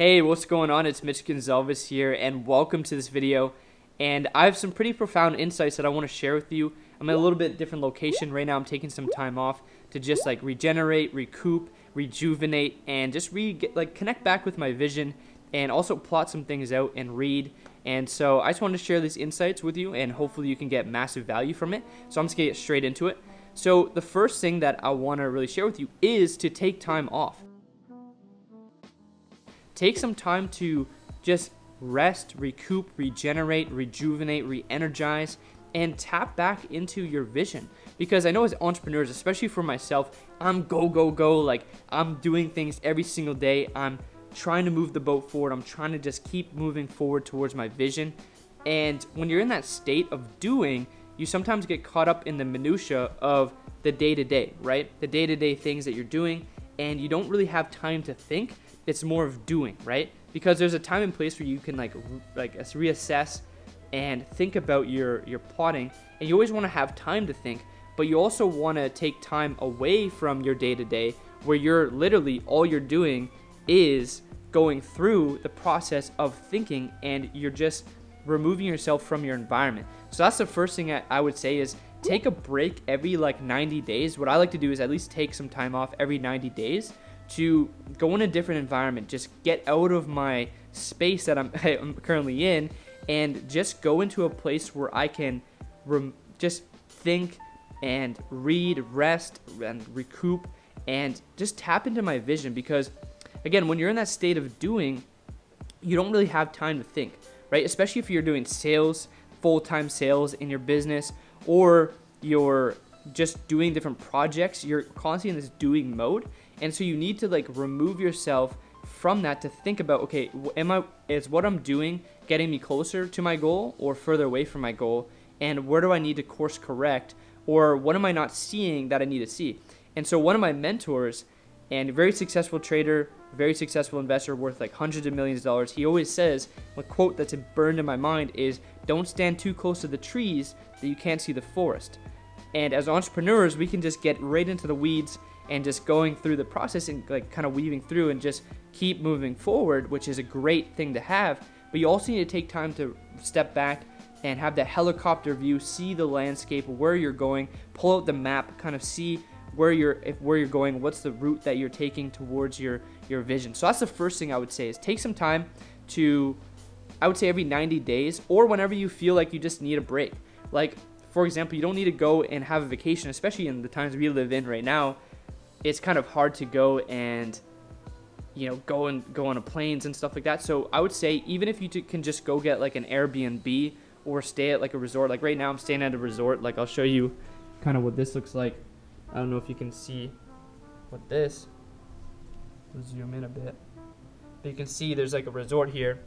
Hey, what's going on? It's Mitch here, and welcome to this video. And I have some pretty profound insights that I want to share with you. I'm in a little bit different location right now. I'm taking some time off to just like regenerate, recoup, rejuvenate, and just connect back with my vision, and also plot some things out and read. And so I just wanted to share these insights with you, and hopefully you can get massive value from it. So I'm just gonna get straight into it. So the first thing that I want to really share with you is to take time off. Take some time to just rest, recoup, regenerate, rejuvenate, re-energize, and tap back into your vision. Because I know as entrepreneurs, especially for myself, I'm go, go, go. Like, I'm doing things every single day. I'm trying to move the boat forward. I'm trying to just keep moving forward towards my vision. And when you're in that state of doing, you sometimes get caught up in the minutia of the day-to-day, right? The day-to-day things that you're doing, and you don't really have time to think. It's more of doing, right? Because there's a time and place where you can reassess and think about your plotting, and you always want to have time to think, but you also want to take time away from your day-to-day where you're literally all you're doing is going through the process of thinking, and you're just removing yourself from your environment. So that's the first thing I would say is take a break every 90 days. What I like to do is at least take some time off every 90 days to go in a different environment, just get out of my space that I'm currently in, and just go into a place where I can just think and read, rest, and recoup, and just tap into my vision. Because again, when you're in that state of doing, you don't really have time to think, right? Especially if you're doing sales, full-time sales in your business, or you're just doing different projects, you're constantly in this doing mode. And so you need to remove yourself from that to think about, okay, is what I'm doing getting me closer to my goal or further away from my goal? And where do I need to course correct? Or what am I not seeing that I need to see? And so one of my mentors, and a very successful trader, very successful investor worth hundreds of millions of dollars, he always says, a quote that's burned in my mind is, don't stand too close to the trees that you can't see the forest. And as entrepreneurs, we can just get right into the weeds and just going through the process and kind of weaving through and just keep moving forward, which is a great thing to have. But you also need to take time to step back and have that helicopter view, see the landscape, where you're going, pull out the map, kind of see where you're going, what's the route that you're taking towards your vision. So that's the first thing I would say is take some time to, I would say every 90 days or whenever you feel like you just need a break. For example, you don't need to go and have a vacation, especially in the times we live in right now. It's kind of hard to go and go on a planes and stuff like that. So I would say even if you can just go get an Airbnb or stay at a resort. Right now I'm staying at a resort. I'll show you kind of what this looks like. I don't know if you can see what this. I'll zoom in a bit, but you can see there's a resort here.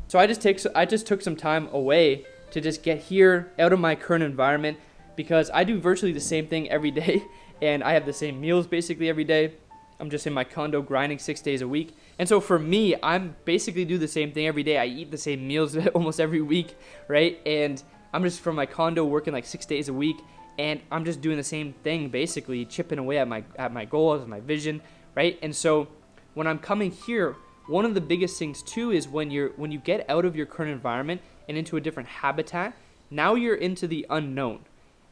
So I just took some time away to just get here out of my current environment, because I do virtually the same thing every day, and I have the same meals basically every day. I'm just in my condo grinding 6 days a week. And so for me, I'm basically do the same thing every day. I eat the same meals almost every week, right? And I'm just from my condo working 6 days a week, and I'm just doing the same thing, basically chipping away at my goals, my vision, right? And so when I'm coming here, one of the biggest things too is when you get out of your current environment and into a different habitat, now you're into the unknown.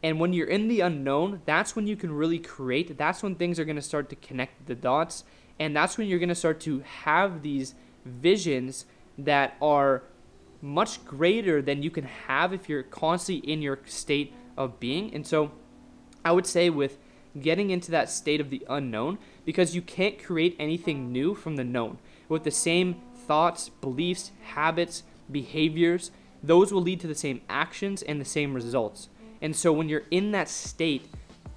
And when you're in the unknown, that's when you can really create. That's when things are going to start to connect the dots. And that's when you're going to start to have these visions that are much greater than you can have if you're constantly in your state of being. And so I would say with getting into that state of the unknown, because you can't create anything new from the known. With the same thoughts, beliefs, habits, behaviors, those will lead to the same actions and the same results. And so when you're in that state,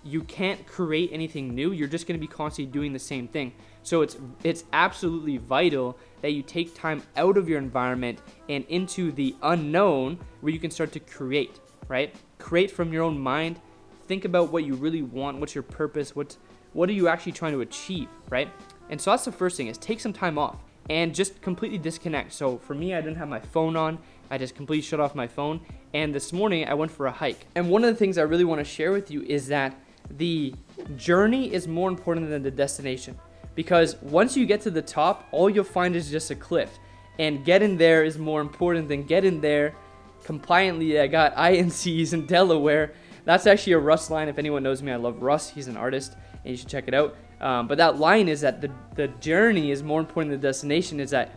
you can't create anything new. You're just going to be constantly doing the same thing. So it's absolutely vital that you take time out of your environment and into the unknown where you can start to create, right? Create from your own mind. Think about what you really want. What's your purpose? What are you actually trying to achieve, right? And so that's the first thing is take some time off and just completely disconnect. So for me, I didn't have my phone on. I just completely shut off my phone. And this morning I went for a hike. And one of the things I really want to share with you is that the journey is more important than the destination. because once you get to the top, all you'll find is just a cliff. And getting there is more important than getting there compliantly. I got INCs in Delaware. That's actually a Russ line. If anyone knows me, I love Russ. He's an artist, and you should check it out. But that line is that the journey is more important than the destination, is that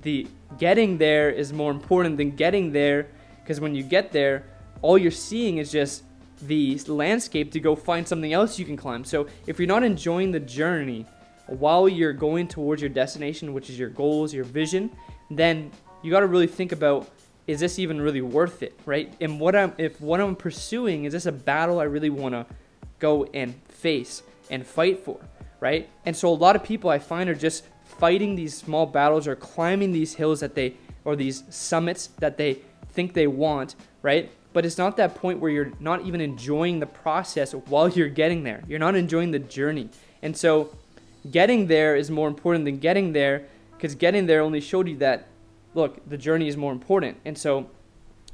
the getting there is more important than getting there, because when you get there, all you're seeing is just the landscape to go find something else you can climb. So if you're not enjoying the journey while you're going towards your destination, which is your goals, your vision, then you got to really think about, is this even really worth it, right? And what I'm pursuing, is this a battle I really want to go and face and fight for, right? And so a lot of people I find are just fighting these small battles or climbing these hills or these summits that they think they want, right? But it's not that point where you're not even enjoying the process while you're getting there. You're not enjoying the journey. And so getting there is more important than getting there, because getting there only showed you that, look, the journey is more important. And so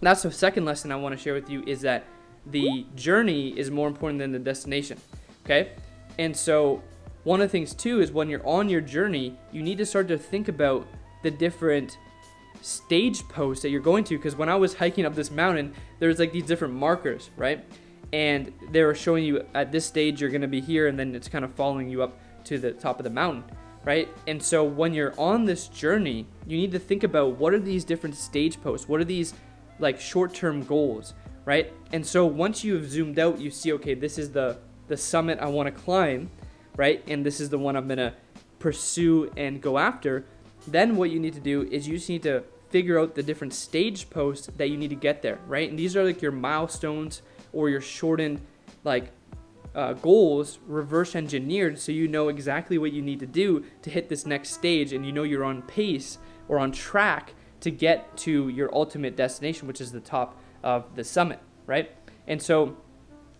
that's the second lesson I want to share with you, is that the journey is more important than the destination, okay? And so one of the things too is when you're on your journey, you need to start to think about the different stage posts that you're going to, because when I was hiking up this mountain, there's like these different markers, right? And they were showing you at this stage you're going to be here, and then it's kind of following you up to the top of the mountain, right? And so when you're on this journey, you need to think about, what are these different stage posts? What are these like short-term goals, right? And so once you've zoomed out, you see, okay, this is the summit I want to climb, right? And this is the one I'm going to pursue and go after. Then what you need to do is you just need to figure out the different stage posts that you need to get there, right? And these are like your milestones or your shortened like goals, reverse engineered, so you know exactly what you need to do to hit this next stage, and you know you're on pace or on track to get to your ultimate destination, which is the top of the summit, right? And so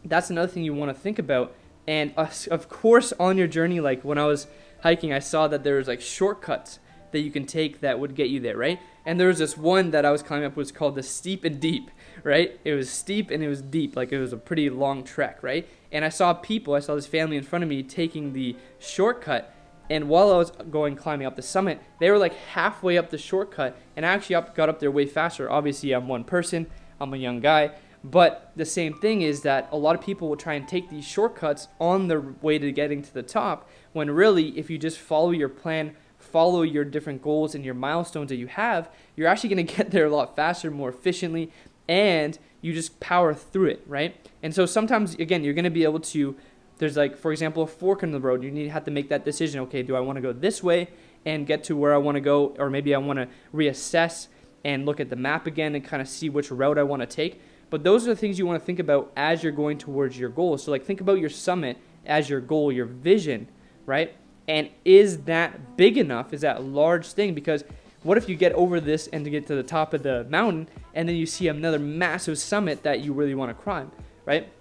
that's another thing you want to think about. And of course, on your journey, like when I was hiking, I saw that there was like shortcuts that you can take that would get you there, right? And there was this one that I was climbing up, was called the steep and deep, right? It was steep and it was deep, like it was a pretty long trek, right? And I saw this family in front of me taking the shortcut, and while I was climbing up the summit, they were like halfway up the shortcut, and I actually got up there way faster. Obviously, I'm one person, I'm a young guy, but the same thing is that a lot of people will try and take these shortcuts on their way to getting to the top, when really, if you just follow your plan, follow your different goals and your milestones that you have, you're actually going to get there a lot faster, more efficiently, and you just power through it, right? And so sometimes, again, you're going to be able to, there's like, for example, a fork in the road. You have to make that decision. Okay, do I want to go this way and get to where I want to go, or maybe I want to reassess and look at the map again and kind of see which route I want to take. But those are the things you want to think about as you're going towards your goal. So like, think about your summit as your goal, your vision, right? And is that big enough? Is that large thing? Because what if you get over this and to get to the top of the mountain, and then you see another massive summit that you really want to climb, right?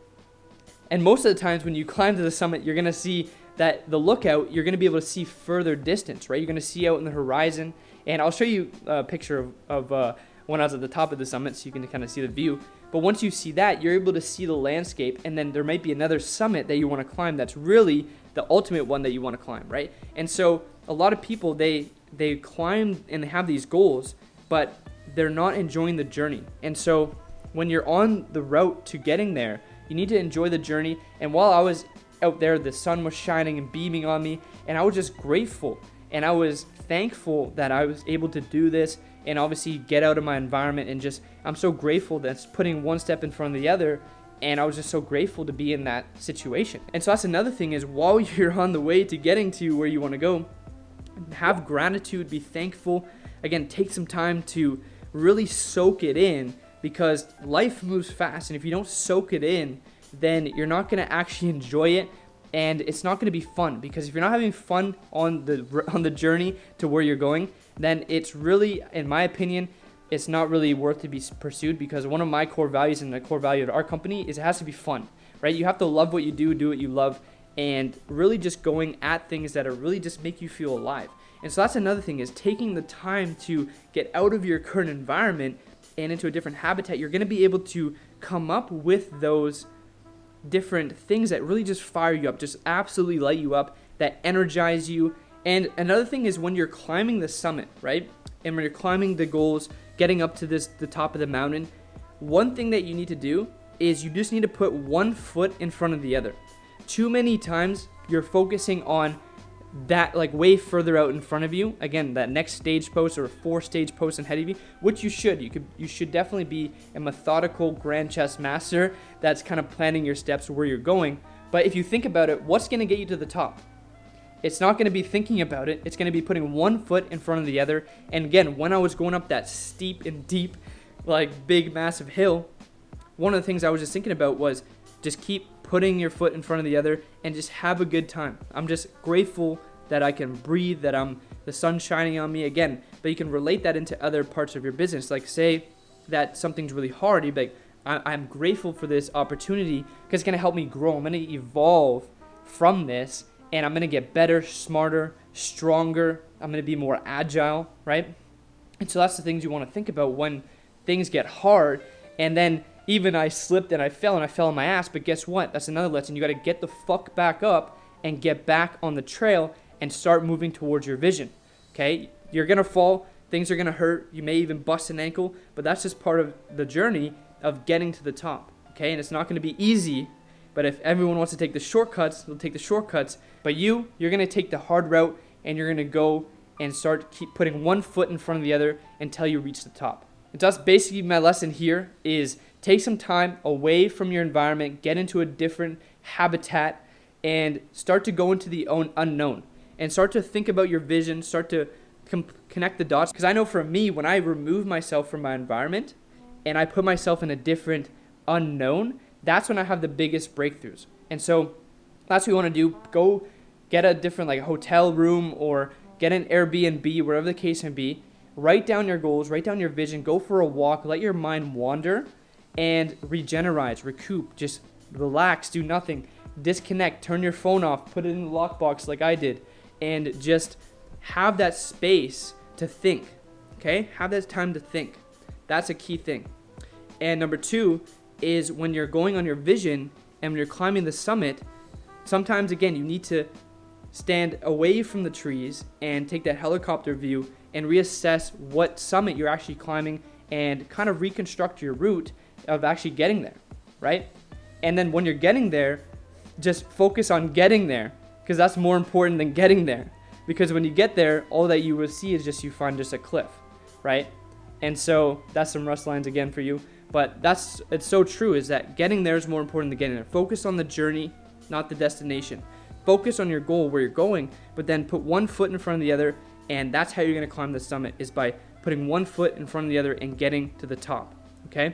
And most of the times when you climb to the summit, you're going to see that the lookout, you're going to be able to see further distance, right? You're going to see out in the horizon. And I'll show you a picture of when I was at the top of the summit, so you can kind of see the view. But once you see that, you're able to see the landscape, and then there might be another summit that you want to climb that's really the ultimate one that you want to climb, right? And so a lot of people, they climb and they have these goals, but they're not enjoying the journey. And so when you're on the route to getting there, you need to enjoy the journey. And while I was out there, the sun was shining and beaming on me, and I was just grateful, and I was thankful that I was able to do this and obviously get out of my environment, and just, I'm so grateful that's putting one step in front of the other. And I was just so grateful to be in that situation. And so that's another thing, is while you're on the way to getting to where you want to go, have gratitude, be thankful. Again, take some time to really soak it in, because life moves fast. And if you don't soak it in, then you're not going to actually enjoy it. And it's not going to be fun, because if you're not having fun on the journey to where you're going, then it's really, in my opinion, it's not really worth to be pursued. Because one of my core values, and the core value of our company, is it has to be fun, right? You have to love what you do what you love, and really just going at things that are really just make you feel alive. And so that's another thing, is taking the time to get out of your current environment and into a different habitat. You're going to be able to come up with those different things that really just fire you up, just absolutely light you up, that energize you, And another thing is when you're climbing the summit, right? And when you're climbing the goals, getting up to the top of the mountain, one thing that you need to do is you just need to put one foot in front of the other. Too many times you're focusing on that like way further out in front of you. Again, that next stage post or 4-stage post ahead of you, which you should. You should definitely be a methodical grand chess master that's kind of planning your steps where you're going. But if you think about it, what's going to get you to the top? It's not going to be thinking about it. It's going to be putting one foot in front of the other. And again, when I was going up that steep and deep, like big, massive hill, one of the things I was just thinking about was just keep putting your foot in front of the other and just have a good time. I'm just grateful that I can breathe, that the sun's shining on me again. But you can relate that into other parts of your business. Like say that something's really hard, you'd be like, I'm grateful for this opportunity because it's going to help me grow. I'm going to evolve from this. And I'm going to get better, smarter, stronger. I'm going to be more agile, right? And so that's the things you want to think about when things get hard. And then even I slipped and I fell on my ass. But guess what? That's another lesson. You got to get the fuck back up and get back on the trail and start moving towards your vision, okay? You're going to fall. Things are going to hurt. You may even bust an ankle. But that's just part of the journey of getting to the top, okay? And it's not going to be easy. But if everyone wants to take the shortcuts, they'll take the shortcuts. But you're going to take the hard route, and you're going to go and keep putting one foot in front of the other until you reach the top. And that's basically my lesson here is take some time away from your environment, get into a different habitat, and start to go into the unknown. And start to think about your vision, start to connect the dots. Because I know for me, when I remove myself from my environment, and I put myself in a different unknown, that's when I have the biggest breakthroughs. And so that's what you want to do. Go get a different like hotel room or get an Airbnb, wherever the case may be. Write down your goals, write down your vision, go for a walk, let your mind wander and regenerate, recoup, just relax, do nothing, disconnect, turn your phone off, put it in the lockbox like I did, and just have that space to think, okay? Have that time to think. That's a key thing. And number 2 is when you're going on your vision and when you're climbing the summit, sometimes, again, you need to stand away from the trees and take that helicopter view and reassess what summit you're actually climbing and kind of reconstruct your route of actually getting there, right? And then when you're getting there, just focus on getting there because that's more important than getting there. Because when you get there, all that you will see is you find just a cliff, right? And so that's some Rust lines again for you. But it's so true is that getting there is more important than getting there. Focus on the journey, not the destination. Focus on your goal, where you're going, but then put one foot in front of the other, and that's how you're going to climb the summit is by putting one foot in front of the other and getting to the top, okay?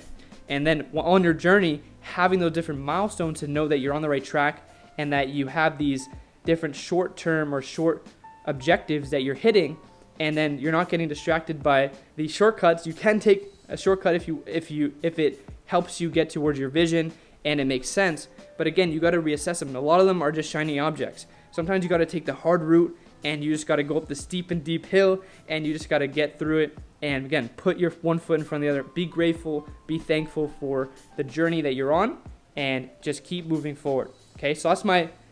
And then on your journey, having those different milestones to know that you're on the right track and that you have these different short-term or short objectives that you're hitting, and then you're not getting distracted by the shortcuts. You can take a shortcut if it helps you get towards your vision and it makes sense. But again, you got to reassess them. A lot of them are just shiny objects. Sometimes you got to take the hard route and you just got to go up the steep and deep hill and you just got to get through it. And again, put your one foot in front of the other. Be grateful, be thankful for the journey that you're on, and just keep moving forward. Okay, so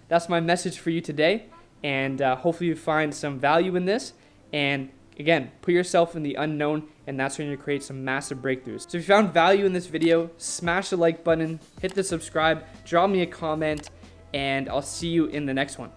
that's my message for you today, and hopefully you find some value in this. And again, put yourself in the unknown, and that's when you create some massive breakthroughs. So if you found value in this video, smash the like button, hit the subscribe, drop me a comment, and I'll see you in the next one.